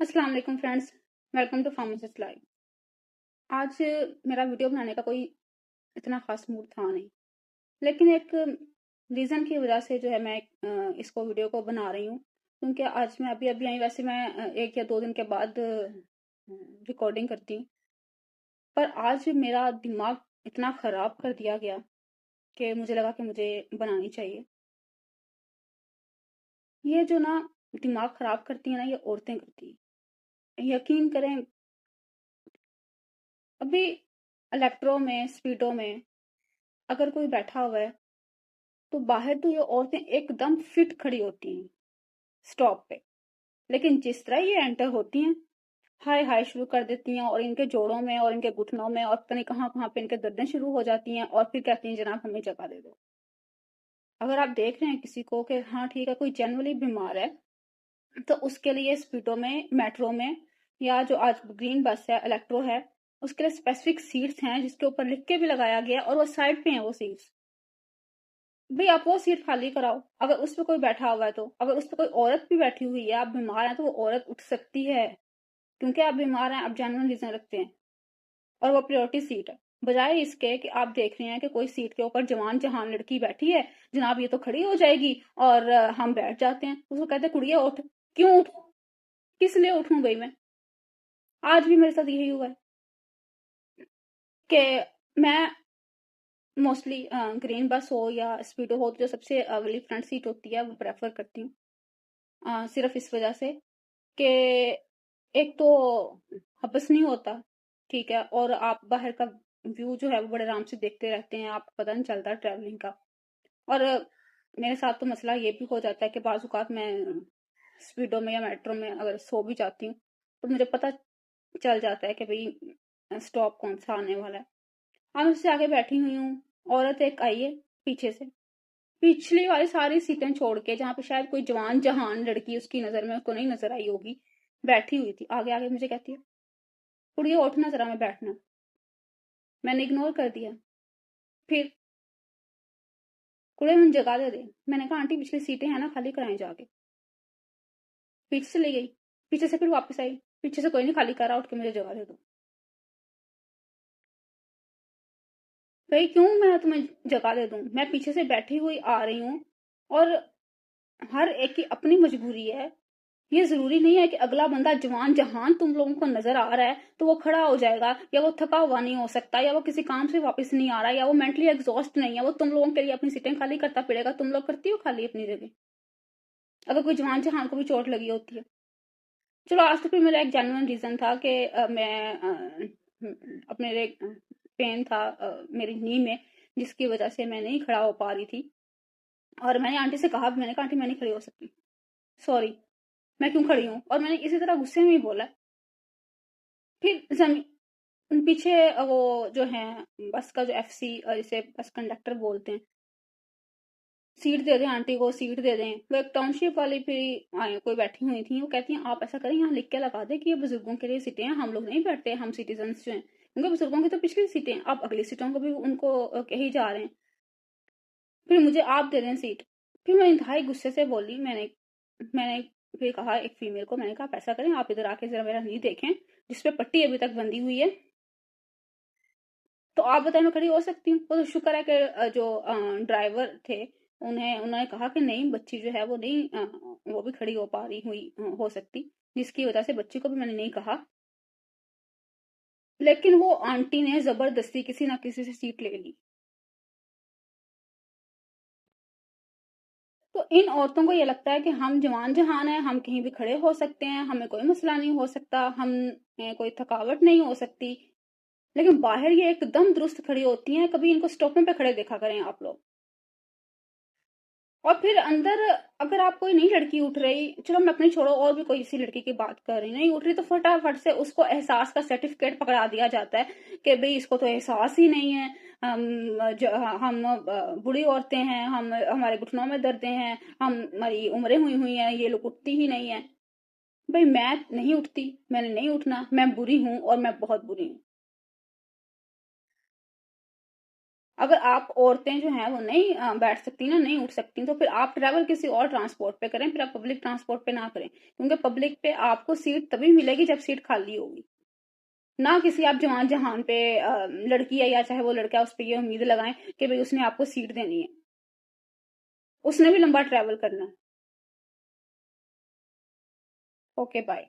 अस्सलाम वालेकुम friends, welcome to pharmacist live. आज मेरा वीडियो बनाने का कोई इतना खास मूड था नहीं, लेकिन एक रीज़न की वजह से जो है मैं इसको वीडियो को बना रही हूँ, क्योंकि आज मैं अभी अभी आई। वैसे मैं 1 या 2 दिन के बाद रिकॉर्डिंग करती हूँ, पर आज मेरा दिमाग इतना ख़राब कर दिया गया कि मुझे लगा कि मुझे बनानी चाहिए। ये जो ना दिमाग ख़राब करती हैं ना, ये औरतें करती हैं। यकीन करें, अभी इलेक्ट्रो में, स्पीडो में अगर कोई बैठा हुआ है तो बाहर तो ये औरतें एकदम फिट खड़ी होती हैं स्टॉप पे, लेकिन जिस तरह ये एंटर होती हैं, हाय हाय शुरू कर देती हैं, और इनके जोड़ों में और इनके घुटनों में और पता नहीं कहाँ कहाँ पे इनके दर्दें शुरू हो जाती हैं, और फिर कहती हैं जनाब हमें जगह दे दो। अगर आप देख रहे हैं किसी को कि हाँ ठीक है, कोई जनरली बीमार है, तो उसके लिए स्पीडो में, मेट्रो में, या जो आज ग्रीन बस है, इलेक्ट्रो है, उसके लिए स्पेसिफिक सीट्स हैं जिसके ऊपर लिख के भी लगाया गया, और वो साइड पे हैं वो सीट्स। भाई आप वो सीट खाली कराओ। अगर उस पर कोई बैठा हुआ है, तो अगर उस पर कोई औरत भी बैठी हुई है, आप बीमार हैं, तो वो औरत उठ सकती है, क्योंकि आप बीमार हैं, आप जेन्युइन रीजन रखते हैं, और वो प्रायोरिटी सीट है। बजाय इसके कि आप देख रहे हैं कि कोई सीट के ऊपर जवान जहान लड़की बैठी है, जनाब ये तो खड़ी हो जाएगी, और हम बैठ जाते हैं, उसको कहते हैं कुड़िया उठ। क्यों उठूं? किस लिए उठूं भाई मैं? आज भी मेरे साथ यही हुआ है कि मैं मोस्टली ग्रीन बस हो या स्पीडो हो, तो जो सबसे अगली फ्रंट सीट होती है वो प्रेफर करती हूँ, सिर्फ इस वजह से कि एक तो हबस नहीं होता, ठीक है, और आप बाहर का व्यू जो है वो बड़े आराम से देखते रहते हैं, आपको पता नहीं चलता ट्रैवलिंग का। और मेरे साथ तो मसला ये भी हो जाता है कि बाज़ औक़ात मैं स्पीडो में या मेट्रो में अगर सो भी जाती हूँ, तो मुझे पता चल जाता है कि भाई स्टॉप कौन सा आने वाला है। मैं उससे आगे बैठी हुई हूँ, औरत एक आई है पीछे से, पिछली वाली सारी सीटें छोड़ के, जहाँ पे शायद कोई जवान जहान लड़की उसकी नजर में उसको नहीं नजर आई होगी, बैठी हुई थी आगे आगे, मुझे कहती है कुड़िए उठना जरा, मैं बैठना। मैंने इग्नोर कर दिया। फिर कुड़िए मुझे जगह दे दे। मैंने कहा आंटी पिछली सीटें हैं ना, खाली कराएं जाके। पीछे से ले गई, पीछे से फिर वापस आई, पीछे से कोई नहीं खाली करा, उठ के मुझे जगह दे दो। भाई क्यों मैं तुम्हें जगह दे दूं? मैं पीछे से बैठी हुई आ रही हूँ, और हर एक की अपनी मजबूरी है। ये जरूरी नहीं है कि अगला बंदा जवान जहान तुम लोगों को नजर आ रहा है तो वो खड़ा हो जाएगा, या वो थका हुआ नहीं हो सकता, या वो किसी काम से वापस नहीं आ रहा, या वो मेंटली एग्जॉस्ट नहीं है, वो तुम लोगों के लिए अपनी सीटें खाली करता फिरेगा। तुम लोग करती हो खाली अपनी जगह, अगर कोई जवान जहान को भी चोट लगी होती है। चलो आज तो फिर मेरा एक जेन्युइन रीजन था कि अपने पेन था मेरी नी में, जिसकी वजह से मैं नहीं खड़ा हो पा रही थी। और मैंने आंटी से कहा, मैंने कहा आंटी मैं नहीं खड़ी हो सकती, सॉरी, मैं क्यों खड़ी हूँ, और मैंने इसी तरह गुस्से में ही बोला। फिर जमीन पीछे वो जो है बस का जो एफसी, जिसे बस कंडक्टर बोलते हैं, सीट दे दें आंटी को, सीट दे दें। वो एक टाउनशिप वाली फिर आए, कोई बैठी हुई थी, वो कहती हैं आप ऐसा करें यहाँ लिख के लगा दें कि ये बुजुर्गों के लिए सीटें हैं, हम लोग नहीं बैठते, हम सिटीजन जो हैं, क्योंकि बुजुर्गों की तो पिछली सीटें हैं, आप अगली सीटों को भी उनको कही जा रहे हैं, फिर मुझे आप दे दें सीट। फिर मैं इंतहाई गुस्से से बोली, मैंने फिर कहा एक फीमेल को, मैंने कहा आप ऐसा करें, आप इधर आके जरा मेरा नी देखें जिसपे पट्टी अभी तक बंधी हुई है, तो आप बताएं मैं खड़ी हो सकती हूँ? तो शुक्र है कि जो ड्राइवर थे, उन्होंने कहा कि नहीं बच्ची जो है वो नहीं, वो भी खड़ी हो पा रही हुई हो सकती, जिसकी वजह से बच्ची को भी मैंने नहीं कहा। लेकिन वो आंटी ने जबरदस्ती किसी ना किसी से सीट ले ली। तो इन औरतों को ये लगता है कि हम जवान जहान हैं, हम कहीं भी खड़े हो सकते हैं, हमें कोई मसला नहीं हो सकता, हम कोई थकावट नहीं हो सकती। लेकिन बाहर ये एकदम दुरुस्त खड़ी होती हैं। कभी इनको स्टॉपों पे खड़े देखा करें आप लोग। और फिर अंदर अगर आप कोई नई लड़की उठ रही, चलो मैं अपनी छोड़ो, और भी कोई इसी लड़की की बात कर रही, नहीं उठ रही, तो फटाफट से उसको एहसास का सर्टिफिकेट पकड़ा दिया जाता है कि भाई इसको तो एहसास ही नहीं है, हम बूढ़ी औरतें हैं, हम हमारे घुटनों में दर्दें हैं, हमारी उम्रें हुई हुई हैं, ये लोग उठती ही नहीं है। भाई मैं नहीं उठती, मैंने नहीं उठना, मैं बुरी हूं, और मैं बहुत बुरी हूँ। अगर आप औरतें जो हैं वो नहीं बैठ सकती ना, नहीं उठ सकती, तो फिर आप ट्रैवल किसी और ट्रांसपोर्ट पे करें, फिर आप पब्लिक ट्रांसपोर्ट पे ना करें, क्योंकि पब्लिक पे आपको सीट तभी मिलेगी जब सीट खाली होगी। ना किसी आप जवान जहान पे लड़की है या चाहे वो लड़का है उस पर ये उम्मीद लगाएं कि भाई उसने आपको सीट देनी है, उसने भी लंबा ट्रैवल करना है। Okay bye.